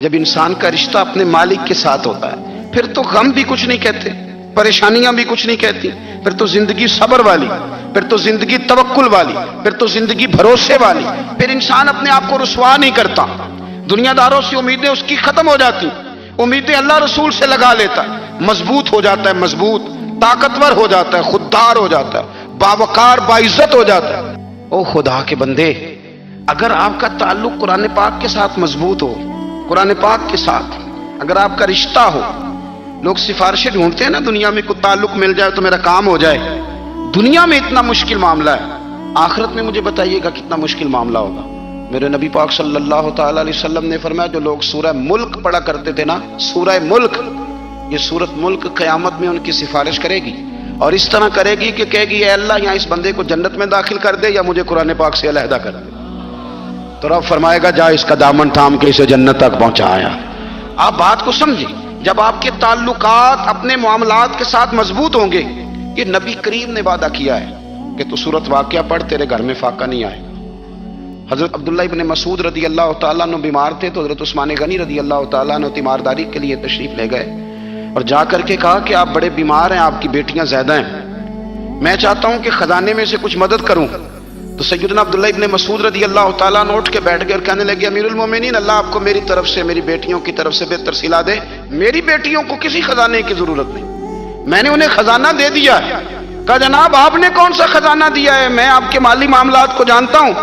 جب انسان کا رشتہ اپنے مالک کے ساتھ ہوتا ہے پھر تو غم بھی کچھ نہیں کہتے، پریشانیاں بھی کچھ نہیں کہتی، پھر تو زندگی صبر والی، پھر تو زندگی توکل والی، پھر تو زندگی بھروسے والی، پھر انسان اپنے آپ کو رسوا نہیں کرتا، دنیا داروں سے امیدیں اس کی ختم ہو جاتی، امیدیں اللہ رسول سے لگا لیتا ہے، مضبوط ہو جاتا ہے، مضبوط طاقتور ہو جاتا ہے، خوددار ہو جاتا ہے، باوقار باعزت ہو جاتا ہے۔ او خدا کے بندے، اگر آپ کا تعلق قرآن پاک کے ساتھ مضبوط ہو، قرآن پاک کے ساتھ اگر آپ کا رشتہ ہو، لوگ سفارشیں ڈھونڈتے ہیں نا، دنیا میں کوئی تعلق مل جائے تو میرا کام ہو جائے، دنیا میں اتنا مشکل معاملہ ہے، آخرت میں مجھے بتائیے گا کتنا مشکل معاملہ ہوگا۔ میرے نبی پاک صلی اللہ تعالی علیہ وسلم نے فرمایا، جو لوگ سورہ ملک پڑھا کرتے تھے نا، سورہ ملک، یہ سورت ملک قیامت میں ان کی سفارش کرے گی، اور اس طرح کرے گی کہ کہے گی اے اللہ یہاں اس بندے کو جنت میں داخل کر دے یا مجھے قرآن پاک سے علیحدہ کر دے، تو رب فرمائے گا جا اس کا دامن تھام کے اسے جنت تک پہنچایا۔ آپ بات کو سمجھیں، جب آپ کے تعلقات اپنے معاملات کے ساتھ مضبوط ہوں گے، یہ نبی کریم نے وعدہ کیا ہے کہ تو سورت واقعہ پڑھ، تیرے گھر میں فاقہ نہیں آئے گا۔ حضرت عبداللہ ابن مسعود رضی اللہ تعالیٰ عنہ بیمار تھے تو حضرت عثمان غنی رضی اللہ تعالیٰ عنہ تیمارداری کے لیے تشریف لے گئے اور جا کر کے کہا کہ آپ بڑے بیمار ہیں، آپ کی بیٹیاں زیادہ ہیں، میں چاہتا ہوں کہ خزانے میں سے کچھ مدد کروں۔ تو سیدنا عبداللہ ابن مسعود رضی اللہ تعالیٰ عنہ اٹھ کے بیٹھ گئے اور کہنے لگے، امیر المومنین، اللہ آپ کو میری طرف سے میری بیٹیوں کی طرف سے بہتر صلہ دے، میری بیٹیوں کو کسی خزانے کی ضرورت نہیں، میں نے انہیں خزانہ دے دیا ہے۔ کہا جناب آپ نے کون سا خزانہ دیا ہے، میں آپ کے مالی معاملات کو جانتا ہوں۔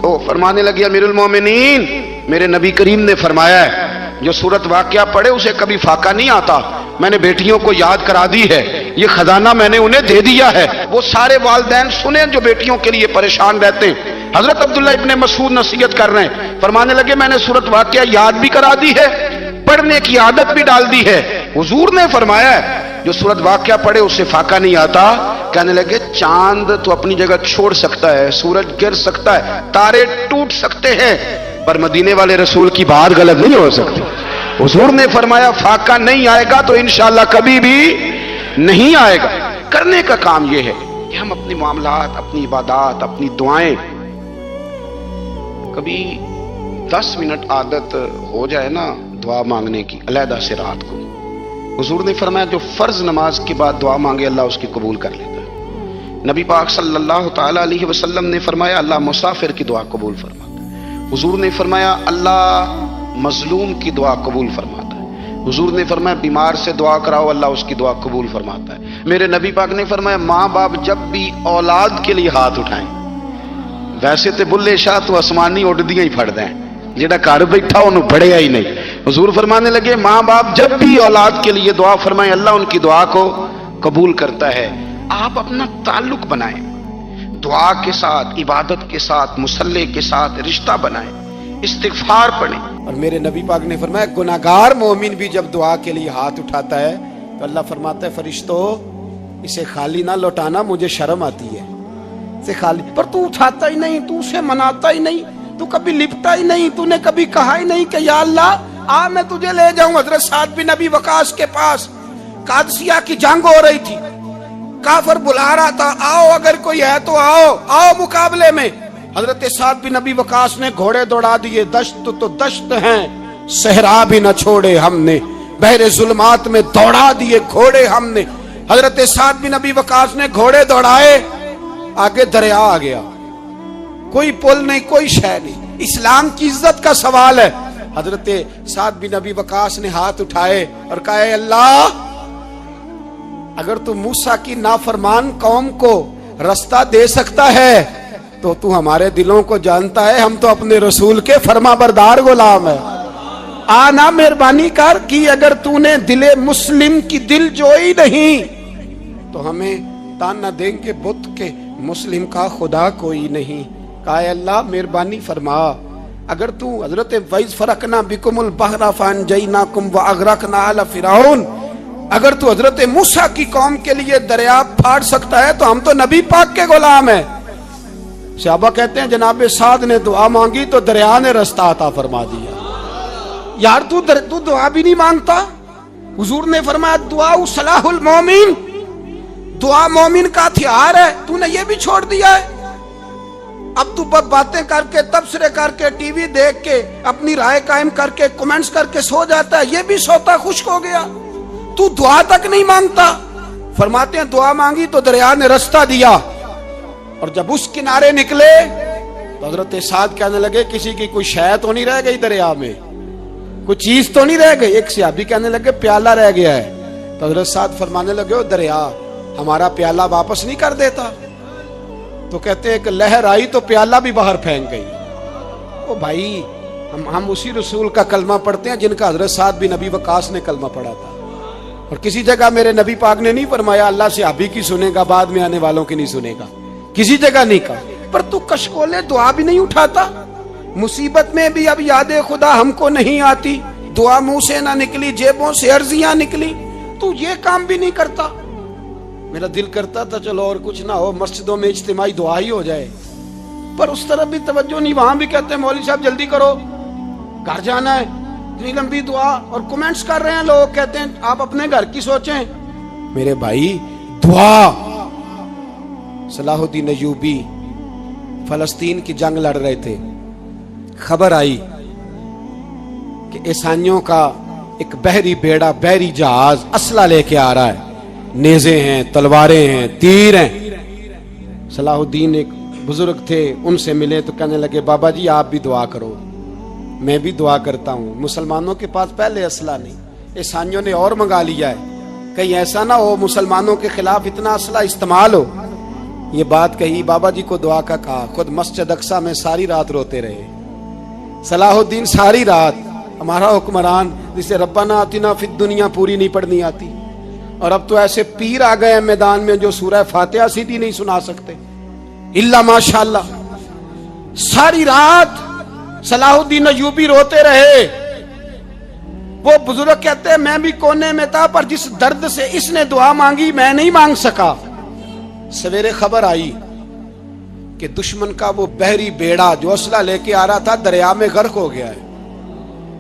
تو فرمانے لگے، امیر المومنین، میرے نبی کریم نے فرمایا ہے جو سورت واقعہ پڑھے اسے کبھی فاقہ نہیں آتا، میں نے بیٹیوں کو یاد کرا دی ہے، یہ خزانہ میں نے انہیں دے دیا ہے۔ وہ سارے والدین سنیں جو بیٹیوں کے لیے پریشان رہتے ہیں، حضرت عبداللہ ابن مسعود نصیحت کر رہے ہیں، فرمانے لگے میں نے سورت واقعہ یاد بھی کرا دی ہے، پڑھنے کی عادت بھی ڈال دی ہے، حضور نے فرمایا ہے جو سورت واقعہ پڑھے اسے فاقہ نہیں آتا۔ کہنے لگے چاند تو اپنی جگہ چھوڑ سکتا ہے، سورج گر سکتا ہے، تارے ٹوٹ سکتے ہیں، پر مدینے والے رسول کی بات غلط نہیں ہو سکتی۔ حضور نے فرمایا فاقہ نہیں آئے گا تو انشاءاللہ کبھی بھی نہیں آئے گا۔ کرنے کا کام یہ ہے کہ ہم اپنے معاملات، اپنی عبادات، اپنی دعائیں، کبھی 10 منٹ عادت ہو جائے نا دعا مانگنے کی، علیحدہ سے رات کو، حضور نے فرمایا جو فرض نماز کے بعد دعا مانگے اللہ اس کی قبول کر لیتا ہے۔ نبی پاک صلی اللہ تعالی علیہ وسلم نے فرمایا اللہ مسافر کی دعا قبول فرماتا ہے۔ حضور نے فرمایا اللہ مظلوم کی دعا قبول فرماتا ہے۔ حضور نے فرمایا بیمار سے دعا کراؤ اللہ اس کی دعا قبول فرماتا ہے۔ میرے نبی پاک نے فرمایا ماں باپ جب بھی اولاد کے لیے ہاتھ اٹھائیں، ویسے تے بلے شاہ تو آسمانی اڈدیاں ہی پھڑ دیں، جڑا گھر بیٹھا انہوں پڑھیا ہی نہیں۔ حضور فرمانے لگے ماں باپ جب بھی اولاد کے لیے دعا فرمائیں اللہ ان کی دعا کو قبول کرتا ہے۔ آپ اپنا تعلق بنائیں، دعا کے ساتھ، عبادت کے ساتھ، مصلی کے ساتھ رشتہ بنائیں، استغفار پڑھیں۔ اور میرے نبی پاک نے فرمایا گناہگار مومن بھی جب دعا کے لیے ہاتھ اٹھاتا ہے تو اللہ فرماتا ہے فرشتوں اسے خالی نہ لوٹانا، مجھے شرم آتی ہے اسے خالی، پر تو اٹھاتا ہی نہیں، تو اسے مناتا ہی نہیں، تو کبھی لپٹا ہی نہیں، تو نے کبھی کہا ہی نہیں کہ یا اللہ آ میں تجھے لے جاؤں۔ حضرت سعد بن ابی وقاص کے پاس قادسیہ کی جنگ ہو رہی تھی، کافر بلا رہا تھا آؤ اگر کوئی ہے تو آؤ، آؤ مقابلے میں۔ حضرت سعد بن ابی وقاص نے گھوڑے دوڑا دیے، دشت تو دشت ہیں صحرا بھی نہ چھوڑے ہم نے، بحر ظلمات میں دوڑا دیے گھوڑے ہم نے۔ حضرت سعد بن ابی وقاص نے گھوڑے دوڑائے، آگے دریا آ گیا، کوئی پل نہیں، کوئی شے نہیں، اسلام کی عزت کا سوال ہے۔ حضرت سعد بن ابی وقاص نے ہاتھ اٹھائے اور کہا اے اللہ اگر تو موسیٰ کی نافرمان قوم کو رستہ دے سکتا ہے تو تو ہمارے دلوں کو جانتا ہے، ہم تو اپنے رسول کے فرما بردار غلام ہیں، آنا مہربانی کر کی اگر تو نے دل مسلم کی دل جوئی نہیں تو ہمیں تانا دیں گے بت کے مسلم کا خدا کوئی نہیں۔ کہا اے اللہ مہربانی فرما اگر تو حضرت وَإِذْ فَرَقْنَا بِكُمُ الْبَحْرَ فَأَنْجَيْنَاكُمْ وَأَغْرَقْنَا آلَ فِرْعَوْنَ، اگر تو حضرت موسیٰ کی قوم کے لیے دریا پھاڑ سکتا ہے تو ہم تو نبی پاک کے غلام ہیں۔ صحابہ کہتے ہیں جناب سعد نے دعا مانگی تو دریا نے رستہ عطا فرما دیا۔ یار تو دعا بھی نہیں مانگتا؟ حضور نے فرمایا دعا صلاح المومن، دعا مومن کا ہتھیار ہے، تو نے یہ بھی چھوڑ دیا ہے۔ اب تو باتیں کر کے تبصرے کر کے ٹی وی دیکھ کے اپنی رائے قائم کر کے کمنٹس کر کے سو جاتا ہے، یہ بھی سوتا خشک ہو گیا، تو دعا تک نہیں مانگتا۔ فرماتے ہیں دعا مانگی تو دریا نے رستہ دیا، اور جب اس کنارے نکلے تو حضرت سعد کہنے لگے کسی کی کوئی شے تو نہیں رہ گئی دریا میں، کوئی چیز تو نہیں رہ گئی۔ ایک صحابی کہنے لگے پیالہ رہ گیا ہے، تو حضرت سعد فرمانے لگے او دریا ہمارا پیالہ واپس نہیں کر دیتا؟ تو کہتے ہیں کہ لہر آئی تو پیالہ بھی باہر پھینک گئی۔ او بھائی ہم اسی رسول کا کلمہ پڑھتے ہیں جن کا حضرت سعد بن ابی وقاص نے کلمہ پڑھا تھا، اور کسی جگہ میرے نبی پاک نے نہیں فرمایا اللہ صحابی کی سنے گا بعد میں آنے والوں کی نہیں سنے گا، کسی جگہ نہیں کہا۔ پر تو کشکولے دعا بھی نہیں اٹھاتا، مصیبت میں بھی اب یاد خدا ہم کو نہیں آتی، دعا منہ سے نہ نکلی جیبوں سے عرضیاں نکلی، تو یہ کام بھی نہیں کرتا۔ میرا دل کرتا تھا چلو اور کچھ نہ ہو مسجدوں میں اجتماعی دعا ہی ہو جائے، پر اس طرف بھی توجہ نہیں، وہاں بھی کہتے ہیں مولوی صاحب جلدی کرو گھر جانا ہے، اتنی لمبی دعا، اور کمنٹس کر رہے ہیں لوگ، کہتے ہیں آپ اپنے گھر کی سوچیں۔ میرے بھائی دعا، صلاح الدین ایوبی فلسطین کی جنگ لڑ رہے تھے، خبر آئی کہ عیسائیوں کا ایک بحری بیڑا بحری جہاز اسلحہ لے کے آ رہا ہے، نیزے ہیں تلواریں ہیں تیر ہیں۔ صلاح الدین ایک بزرگ تھے، ان سے ملے تو کہنے لگے بابا جی آپ بھی دعا کرو۔ میں بھی دعا کرتا ہوں، مسلمانوں کے پاس پہلے اسلحہ نہیں، عیسائیوں نے اور منگا لیا ہے، کہیں ایسا نہ ہو مسلمانوں کے خلاف اتنا اسلحہ استعمال ہو۔ یہ بات کہی، بابا جی کو دعا کا کہا، خود مسجد اقصی میں ساری رات روتے رہے۔ صلاح الدین ساری رات، ہمارا حکمران جسے ربنا آتنا فی الدنیا پوری نہیں پڑھنی آتی، اور اب تو ایسے پیر آ گئے میدان میں جو سورہ فاتحہ سیدھی نہیں سنا سکتے الا ماشاءاللہ۔ ساری رات صلاح الدین ایوبی روتے رہے۔ وہ بزرگ کہتے ہیں میں بھی کونے میں تھا، پر جس درد سے اس نے دعا مانگی میں نہیں مانگ سکا۔ سویرے خبر آئی کہ دشمن کا وہ بحری بیڑا جو اسلحہ لے کے آ رہا تھا دریا میں غرق ہو گیا ہے۔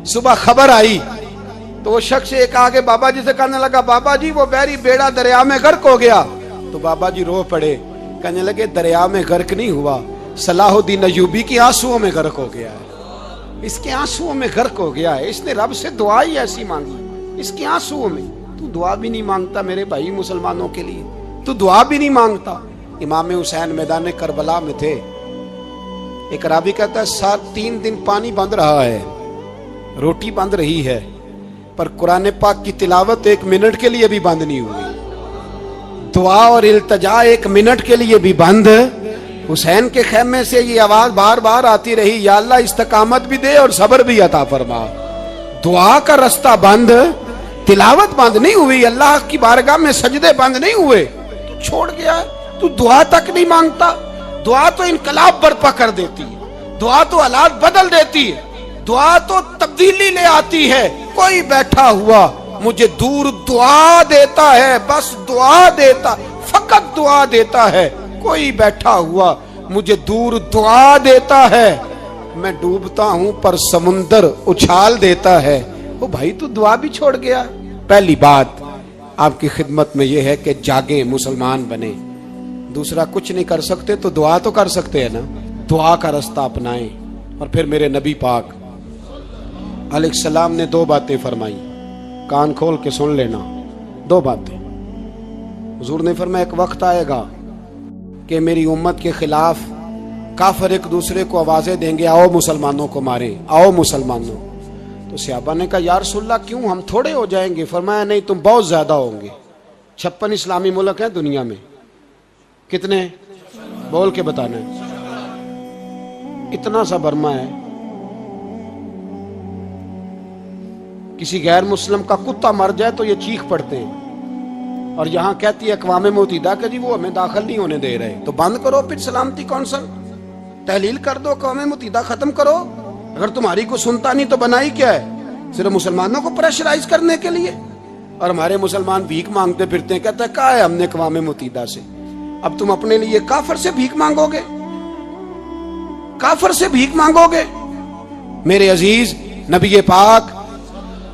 صبح خبر آئی تو وہ شخص ایک آگے بابا جی سے کہنے لگا بابا جی وہ بحری بیڑا دریا میں غرق ہو گیا، تو بابا جی رو پڑے، کہنے لگے دریا میں غرق نہیں ہوا، صلاح الدین ایوبی کی آنسوؤں میں غرق ہو گیا ہے، اس کے آنسوؤں میں غرق ہو گیا ہے، اس نے رب سے دعا ہی ایسی مانگی اس کے آنسوؤں میں۔ تو دعا بھی نہیں مانگتا میرے بھائی مسلمانوں کے لیے، تو دعا بھی نہیں مانگتا۔ امام حسین میدان کربلا میں تھے، ایک راوی کہتا ہے 3 دن پانی بند رہا ہے، روٹی بند رہی ہے، پر قرآن پاک کی تلاوت 1 منٹ کے لیے بھی بند نہیں ہوئی، دعا اور التجا 1 منٹ کے لیے بھی بند۔ حسین کے خیمے سے یہ آواز بار بار آتی رہی، یا اللہ استقامت بھی دے اور صبر بھی عطا فرما۔ دعا کا رستہ بند، تلاوت بند نہیں ہوئی، اللہ کی بارگاہ میں سجدے بند نہیں ہوئے، تو چھوڑ گیا ہے، تو دعا تک نہیں مانگتا۔ دعا تو انقلاب برپا کر دیتی ہے، دعا تو حالات بدل دیتی ہے، دعا تو تبدیلی لے آتی ہے۔ کوئی بیٹھا ہوا مجھے دور دعا دیتا ہے، بس دعا دیتا، فقط دعا دیتا ہے۔ کوئی بیٹھا ہوا مجھے دور دعا دیتا ہے، میں ڈوبتا ہوں پر سمندر اچھال دیتا ہے۔ وہ بھائی تو دعا بھی چھوڑ گیا۔ پہلی بات آپ کی خدمت میں یہ ہے کہ جاگیں، مسلمان بنیں۔ دوسرا کچھ نہیں کر سکتے تو دعا تو کر سکتے ہیں نا، دعا کا رستہ اپنائیں۔ اور پھر میرے نبی پاک علیہ السلام نے 2 باتیں فرمائی، کان کھول کے سن لینا، 2 باتیں۔ حضور نے فرمایا ایک وقت آئے گا کہ میری امت کے خلاف کافر ایک دوسرے کو آوازیں دیں گے، آؤ مسلمانوں کو ماریں، آؤ مسلمانوں۔ تو صحابہ نے کہا یا رسول اللہ کیوں، ہم تھوڑے ہو جائیں گے؟ فرمایا نہیں، تم بہت زیادہ ہوں گے۔ 56 اسلامی ملک ہیں دنیا میں، کتنے بول کے بتانا ہے؟ اتنا سا برما ہے، کسی غیر مسلم کا کتا مر جائے تو یہ چیخ پڑتے ہیں، اور یہاں کہتی ہے اقوام متحدہ کہ جی وہ ہمیں داخل نہیں ہونے دے رہے، تو بند کرو پھر سلامتی کونسل، تحلیل کر دو، اقوام متحدہ ختم کرو۔ اگر تمہاری کو سنتا نہیں تو بنائی کیا ہے؟ صرف مسلمانوں کو پریشرائز کرنے کے لیے۔ اور ہمارے مسلمان بھیک مانگتے پھرتے ہیں، کہتا ہے کہا ہے ہم نے اقوام متحدہ سے، اب تم اپنے لیے کافر سے بھیک مانگو گے، کافر سے بھیک مانگو گے؟ میرے عزیز نبی پاک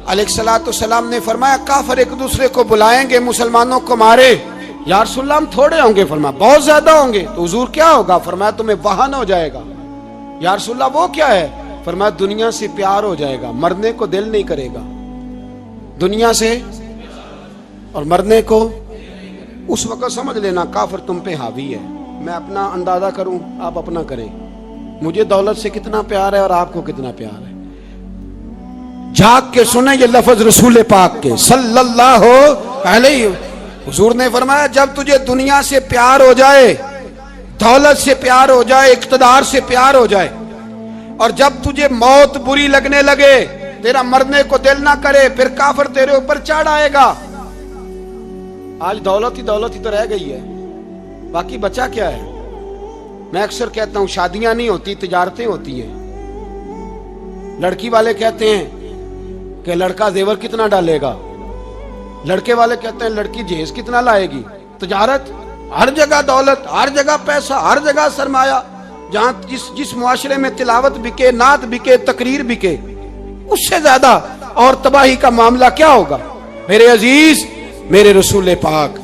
علیہ الصلوۃ والسلام نے فرمایا کافر ایک دوسرے کو بلائیں گے مسلمانوں کو مارے، या रसूलल्लाह हम थोड़े होंगे, फरमाया बहुत ज्यादा होंगे। तो हुजूर क्या होगा? फरमाया तुम्हें वहन हो जाएगा। या रसूलल्लाह वो क्या है? फरमाया दुनिया से प्यार हो जाएगा, मरने को दिल नहीं करेगा। दुनिया से और मरने को, उस वक्त समझ लेना काफिर तुम पे हावी है। मैं अपना अंदाजा करूं, आप अपना करें। मुझे दौलत से कितना प्यार है और आपको कितना प्यार है। झांक के सुने ये लफ्ज रसूल पाक के सल्लल्लाहु अलैहि। हुजूर ने फरमाया जब तुझे दुनिया से प्यार हो जाए, दौलत से प्यार हो जाए, इख्तिदार से प्यार हो जाए, और जब तुझे मौत बुरी लगने लगे, तेरा मरने को दिल ना करे, फिर काफिर तेरे ऊपर चढ़ आएगा। आज दौलत ही तो रह गई है, बाकी बचा क्या है? मैं अक्सर कहता हूं शादियां नहीं होती, तिजारतें होती हैं। लड़की वाले कहते हैं कि लड़का जेवर कितना डालेगा, लड़के वाले कहते हैं लड़की जहेज कितना लाएगी। तिजारत, हर जगह दौलत, हर जगह पैसा, हर जगह सरमाया। जहां जिस मुआशरे में तिलावत बिके, नात बिके, तकरीर बिके, उससे ज्यादा और तबाही का मामला क्या होगा? मेरे अजीज, मेरे रसूल पाक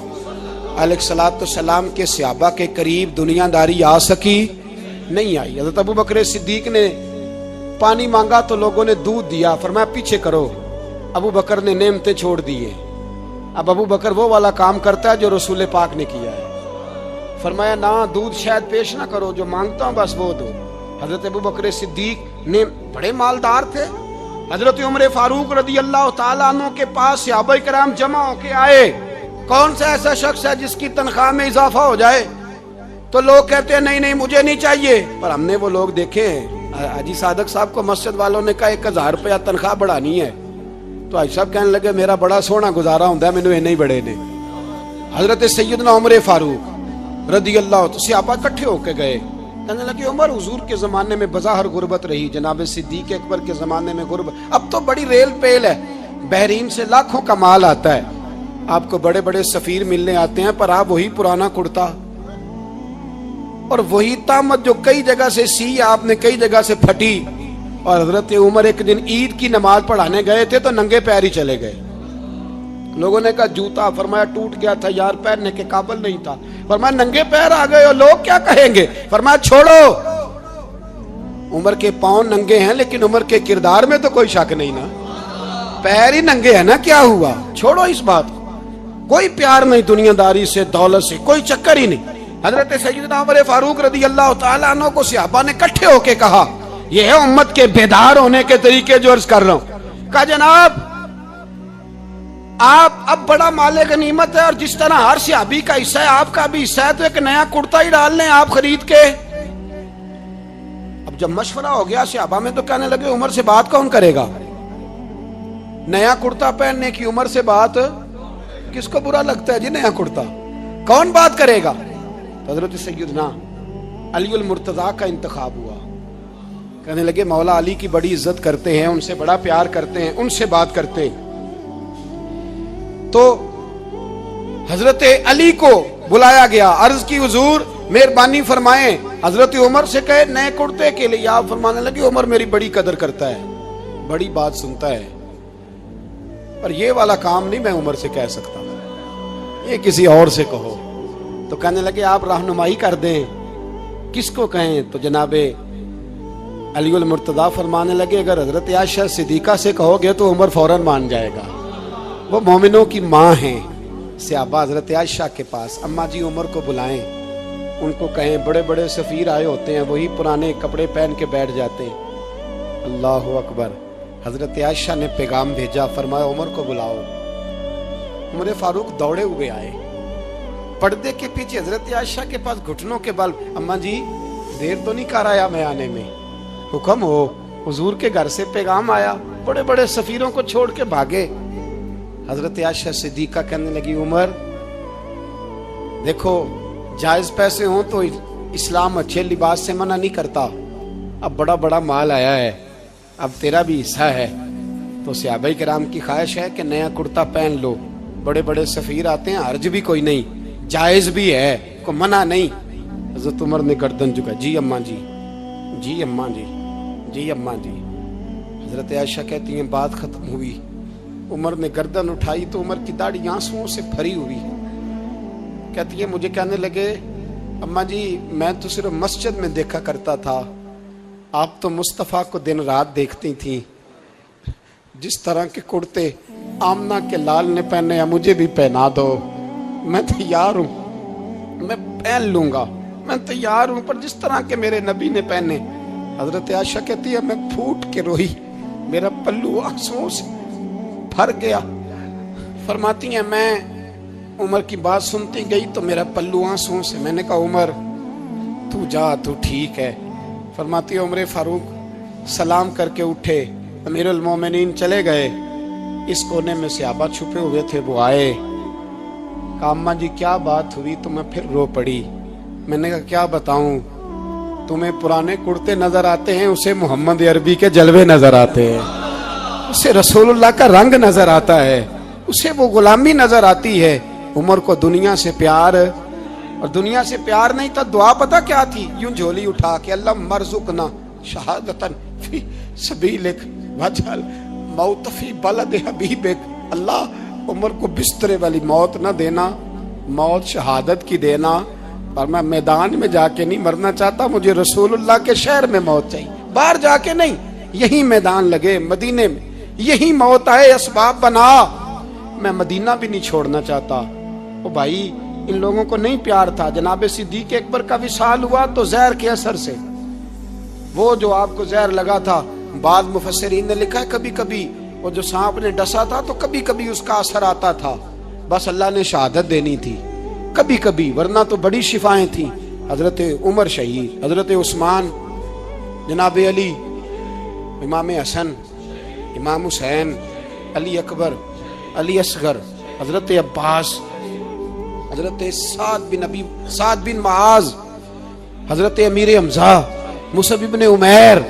अलैहिस्सलाम के सहाबा के करीब दुनियादारी आ सकी नहीं आई। हज़रत अबू बकर सिद्दीक ने पानी मांगा तो लोगों ने दूध दिया, फरमाया पीछे करो। अबू बकर ने नेमतें छोड़ दिए। अब अबू बकर वो वाला काम करता है जो रसूल पाक ने किया है। फरमाया ना, दूध शायद पेश ना करो, जो मांगता हूं बस वो दो। हजरत अबू बकर सिद्दीक ने बड़े मालदार थे। हजरत उमर फारूक रदी अल्लाह तआला अन्हु के पास सहाबाए किराम जमा होके आए। कौन सा ऐसा शख्स है जिसकी तनख्वाह में इजाफा हो जाए? तो लोग कहते हैं नहीं नहीं मुझे नहीं चाहिए। पर हमने वो लोग देखे हैं, हाजी सादक साहब को मस्जिद वालों ने कहा 1000 रुपया तनख्वाह बढ़ानी है, तो हाजी साहब कहने लगे मेरा बड़ा सोना गुजारा होता है, मैंने इन्ने ही बड़े ने। हजरत सैयदना उमर फारूक रदी अल्लाह तो सहाबा इकट्ठे होके गए, कहने लगे उमर हुजूर के जमाने में बज़ाहिर गुर्बत रही, जनाब सिद्दीक अकबर के जमाने में गुर्बत, अब तो बड़ी रेल पेल है, बहरीन से लाखों का माल आता है, आपको बड़े बड़े सफीर मिलने आते हैं, पर आप वही पुराना कुर्ता और वही तामत जो कई जगह से सी आपने कई जगह से फटी। और हजरत उमर एक दिन ईद की नमाज पढ़ाने गए थे तो नंगे पैर ही चले गए। लोगों ने कहा जूता, फरमाया टूट गया था यार, पहनने के काबिल नहीं था। फरमाया नंगे पैर आ गए हो, लोग क्या कहेंगे? फरमाया छोड़ो, उमर के पांव नंगे हैं लेकिन उमर के किरदार में तो कोई शक नहीं ना, पैर ही नंगे है ना, क्या हुआ? छोड़ो इस बात को, कोई प्यार नहीं दुनियादारी से, दौलत से, कोई चक्कर ही नहीं। हजरत सैयदना उमर फारूक रदी अल्लाह तआला अन्हु को सहाबा ने इकट्ठे होके कहा, यह है उम्मत के बेदार होने के तरीके जो अर्ज कर रहा हूं। कहा जनाब आप अब बड़ा माले गनीमत है और जिस तरह हर सहाबी का हिस्सा है आपका भी हिस्सा है, तो एक नया कुर्ता ही डाल लें आप खरीद के। अब जब मशवरा हो गया सहाबा में तो कहने लगे उमर से बात कौन करेगा? नया कुर्ता पहनने की उमर से बात किसको बुरा लगता है जी? नया कुर्ता कौन बात करेगा? हजरत सैयदना अली उल मुर्तजा का इंतखाब हुआ। कहने लगे मौला अली की बड़ी इज्जत करते हैं, उनसे बड़ा प्यार करते हैं, उनसे बात करते हैं। तो हजरत अली को बुलाया गया, अर्ज की हुजूर मेहरबानी फरमाएं। हजरत उमर से कहे नए कुर्ते के लिए, आप फरमाने लगे उमर मेरी बड़ी कदर करता है, बड़ी बात सुनता है, पर ये वाला काम नहीं मैं उमर से कह सकता, ये किसी और से कहो। तो कहने लगे आप रहनुमाई कर दें, किसको कहें? तो जनाबे अली उल मुर्तजा फरमाने लगे अगर हजरत आयशा सिद्दीका से कहोगे तो उमर फौरन मान जाएगा, वो मोमिनों की माँ हैं। सहाबा हजरत आयशा के पास, अम्मा जी उमर को बुलाएं, उनको कहें बड़े बड़े सफीर आए होते हैं, वही पुराने कपड़े पहन के बैठ जाते हैं। अल्लाह अकबर। हजरत आयशा ने पैगाम भेजा, फरमाया उमर को बुलाओ। उमर फारूक दौड़े हुए आए, पर्दे के पीछे हजरत आयशा के पास घुटनों के बल, अम्मा जी देर तो नहीं कर आया मैं आने में? हुक्म हो, हुजूर के घर से पैगाम आया, बड़े बड़े सफीरों को छोड़ के भागे। हजरत आयशा सिद्दीका कहने लगी उमर देखो जायज पैसे हो तो इस्लाम अच्छे लिबास से मना नहीं करता, अब बड़ा बड़ा माल आया है, अब तेरा भी हिस्सा है, तो सहाबाए किराम की ख्वाहिश है कि नया कुर्ता पहन लो, बड़े बड़े सफीर आते हैं, हर्ज भी कोई नहीं, जायज भी है, को मना नहीं। हजरत उमर ने गर्दन झुका, जी अम्मा जी, जी अम्मा जी, जी अम्मा जी। हजरत आयशा कहती हैं बात खत्म हुई, उमर ने गर्दन उठाई तो उमर की दाढ़ी आंसुओं से भरी हुई, कहती है मुझे कहने लगे अम्मा जी मैं तो सिर्फ मस्जिद में देखा करता था, आप तो मुस्तफ़ा को दिन रात देखती थी, जिस तरह के कुर्ते आमना के लाल ने पहने हैं मुझे भी पहना दो, मैं तैयार हूँ, मैं पहन लूंगा, मैं तैयार हूँ, पर जिस तरह के मेरे नबी ने पहने। हजरत आयशा कहती है मैं फूट के रोई, मेरा पल्लू आंसुओं से भर गया। फरमाती हैं मैं उमर की बात सुनती गई तो मेरा पल्लू आंसुओं से, मैंने कहा उमर तू जा, तू ठीक है। फरमाती है उमर फारूक सलाम करके उठे, अमीरुल मोमिनीन चले गए, इस कोने में सहाबा छुपे हुए थे, वो आए, कहा अम्मा जी क्या बात हुई? तो मैं फिर रो पड़ी। मैंने कहा क्या बताऊं, तुम्हें पुराने कुर्ते नजर आते हैं, उसे मोहम्मद अरबी के जलवे नजर आते हैं, उसे रसूलुल्लाह का रंग नजर आता है, उसे वो गुलामी नजर आती है। उमर को दुनिया से प्यार, और दुनिया से प्यार नहीं था, दुआ पता क्या थी? यूं झोली उठा के अल्लाह मरजुकना शहादतन फी सबीलिक वजल मौत फी बलद हबीबिक, अल्लाह उमर को बिस्तरे वाली मौत ना देना, मौत शहादत की देना, और मैं मैदान में जाके नहीं मरना चाहता, मुझे रसूलुल्लाह के शहर में मौत चाहिए, बाहर जाके नहीं, यही मैदान लगे मदीने में, यही मौत आए, असबाब बना, मैं मदीना भी नहीं छोड़ना चाहता। ओ भाई इन लोगों को नहीं प्यार था। जनाब सिद्दीक अकबर का विसाल हुआ तो जहर के असर से, वो जो आपको जहर लगा था, बाद मुफस्सिरीन ने लिखा है कभी कभी वो जो सांप ने डसा था तो कभी कभी उसका असर आता था, बस अल्लाह ने शहादत देनी थी कभी कभी, वरना तो बड़ी शिफाएं थी। हजरत उमर शहीद, हजरत उस्मान, जनाब अली, इमाम हसन, इमाम हुसैन, अली अकबर, अली असगर, हजरत अब्बास, हजरत साद बिन माज, हजरत अमीर हमजा, मुसअब इब्न उमैर,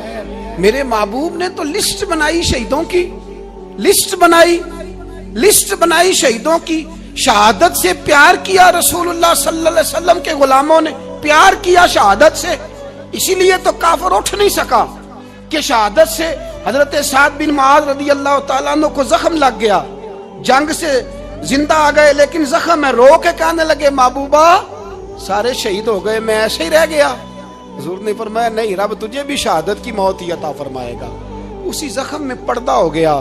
मेरे महबूब ने तो लिस्ट बनाई शहीदों की, लिस्ट बनाई शहीदों की। शहादत से प्यार किया रसूलुल्लाह सल्लल्लाहु अलैहि वसल्लम के गुलामों ने, प्यार किया शहादत से, इसीलिए तो काफिर उठ नहीं सका कि शहादत से हजरत साद बिन माज रदी अल्लाह तआला अन्हु को जख्म लग गया, जंग से जिंदा आ गए लेकिन जख्म है, रो के कहने लगे महबूबा सारे शहीद हो गए, मैं ऐसे ही रह गया। हुजूर ने फरमाया नहीं, रब तुझे भी शहादत की मौत ही अता फरमाएगा। उसी जख्म में पर्दा हो गया।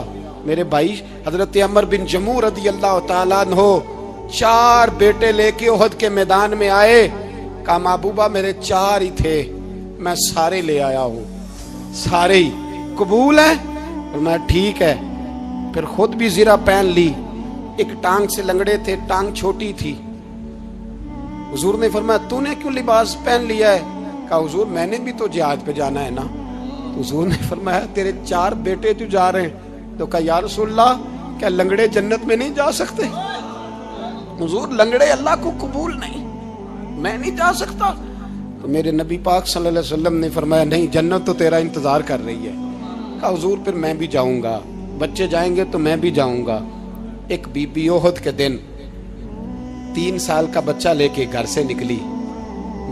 मेरे भाई हजरत अमर बिन जमू रदी अल्लाह तआला अन्हु 4 बेटे लेके ओहद के मैदान में आए, कहा महबूबा मेरे 4 ही थे, मैं सारे ले आया हूँ, सारे ही कबूल है? और मैं ठीक है। फिर खुद भी जीरा पहन ली, एक टांग से लंगड़े थे, टांग छोटी थी। हुजूर ने फरमाया तूने क्यों लिबास पहन लिया है? कहा हुजूर मैंने भी तो जिहाद पे जाना है ना। हुजूर ने फरमाया तेरे 4 बेटे जो जा रहे हैं। तो कहा या रसूलल्लाह क्या लंगड़े जन्नत में नहीं जा सकते? हुजूर लंगड़े अल्लाह को कबूल नहीं, मैं नहीं जा सकता। तो मेरे नबी पाक सल्लल्लाहु अलैहि वसल्लम ने फरमाया नहीं, जन्नत तो तेरा इंतजार कर रही है। कहा हुजूर फिर मैं भी जाऊंगा, बच्चे जाएंगे तो मैं भी जाऊंगा। एक बीबी ओहद के दिन 3 साल का बच्चा लेके घर से निकली,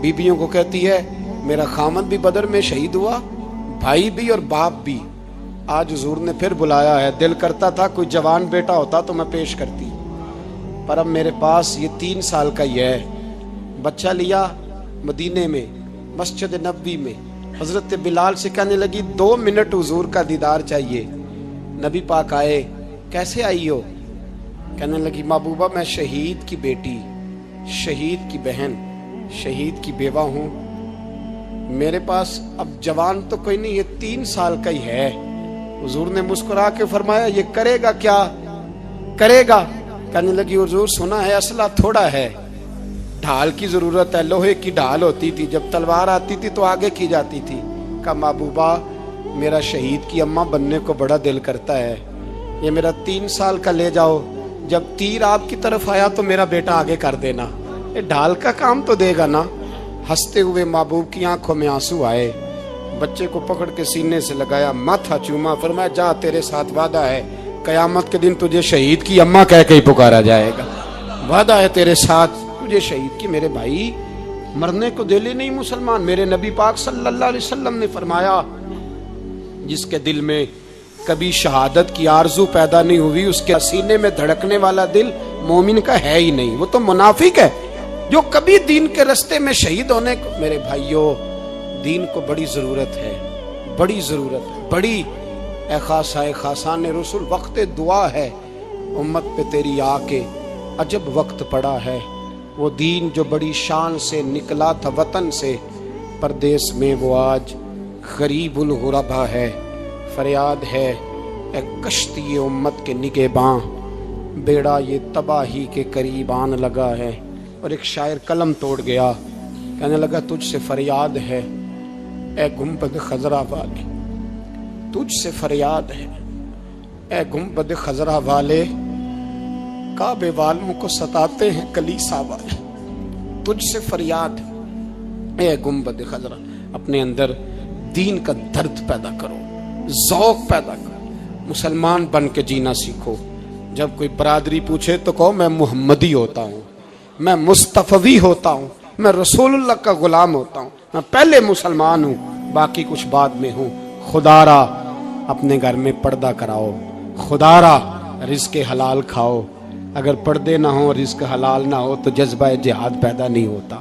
बीबियों को कहती है मेरा खामद भी बदर में शहीद हुआ, भाई भी और बाप भी। आज हुजूर ने फिर बुलाया है, दिल करता था कोई जवान बेटा होता तो मैं पेश करती, पर अब मेरे पास ये 3 साल का ही है। बच्चा लिया, मदीने में मस्जिद नबवी में हजरत बिलाल से कहने लगी 2 मिनट हुजूर का दीदार चाहिए। नबी पाक आए, कैसे आई हो? कहने लगी महबूबा मैं शहीद की बेटी, शहीद की बहन, शहीद की बेवा हूँ, मेरे पास अब जवान तो कोई नहीं, ये 3 साल का ही है। हुजूर ने मुस्कुरा के फरमाया ये करेगा क्या करेगा? कहने लगी हुजूर सुना है असला थोड़ा है, ढाल की जरूरत है, लोहे की ढाल होती थी, जब तलवार आती थी तो आगे की जाती थी। कहा महबूबा मेरा शहीद की अम्मा बनने को बड़ा दिल करता है, ये मेरा 3 साल का ले जाओ, जब तीर आपकी तरफ आया तो मेरा बेटा आगे कर देना, ये ढाल का काम तो देगा ना। हंसते हुए महबूब की आंखों में आंसू आए, बच्चे को पकड़ के सीने से लगाया, माथा चूमा, फरमाया जा तेरे साथ वादा है, कयामत के दिन तुझे शहीद की अम्मा कह के ही पुकारा जाएगा, वादा है तेरे साथ तुझे शहीद की। मेरे भाई मरने को दिल ही नहीं मुसलमान। मेरे नबी पाक सल्लल्लाहु अलैहि वसल्लम ने फरमाया जिसके दिल में कभी शहादत की आरजू पैदा नहीं हुई, उसके सीने में धड़कने वाला दिल मोमिन का है ही नहीं, वो तो मुनाफिक है। जो कभी दीन के रास्ते में शहीद होने को, मेरे भाइयों दीन को बड़ी जरूरत है, बड़ी जरूरत है, बड़ी खासान रसूल वक्त दुआ है, उम्मत पे तेरी आके अजब वक्त पड़ा है। वो दीन जो बड़ी शान से निकला था वतन से, परदेश में वो आज गरीबुल गुरबा है। फरियाद है एक कश्ती उम्मत के निगेबां, बेड़ा ये तबाही के करीब आन लगा है। और एक शायर कलम तोड़ गया, कहने लगा तुझसे फरियाद है ए गुंबद खजरा वाले, तुझसे फरियाद है ए गुंबद खजरा वाले, काबे वालों को सताते हैं कलीसा वाले। तुझसे फरियाद ए गुंबद खजरा, अपने अंदर दीन का दर्द पैदा करो, ज़ौक़ पैदा करो, मुसलमान बन के जीना सीखो। जब कोई बरादरी पूछे तो कहो मैं मुहम्मदी होता हूँ, मैं मुस्तफ़वी होता हूँ, मैं रसूलुल्लाह का गुलाम होता हूँ, मैं पहले मुसलमान हूँ, बाकी कुछ बाद में हूँ। खुदारा अपने घर में पर्दा कराओ, खुदारा रिज़्क़ हलाल खाओ। अगर पर्दे ना हो, रिज़्क़ हलाल ना हो तो जज्बा जिहाद पैदा नहीं होता।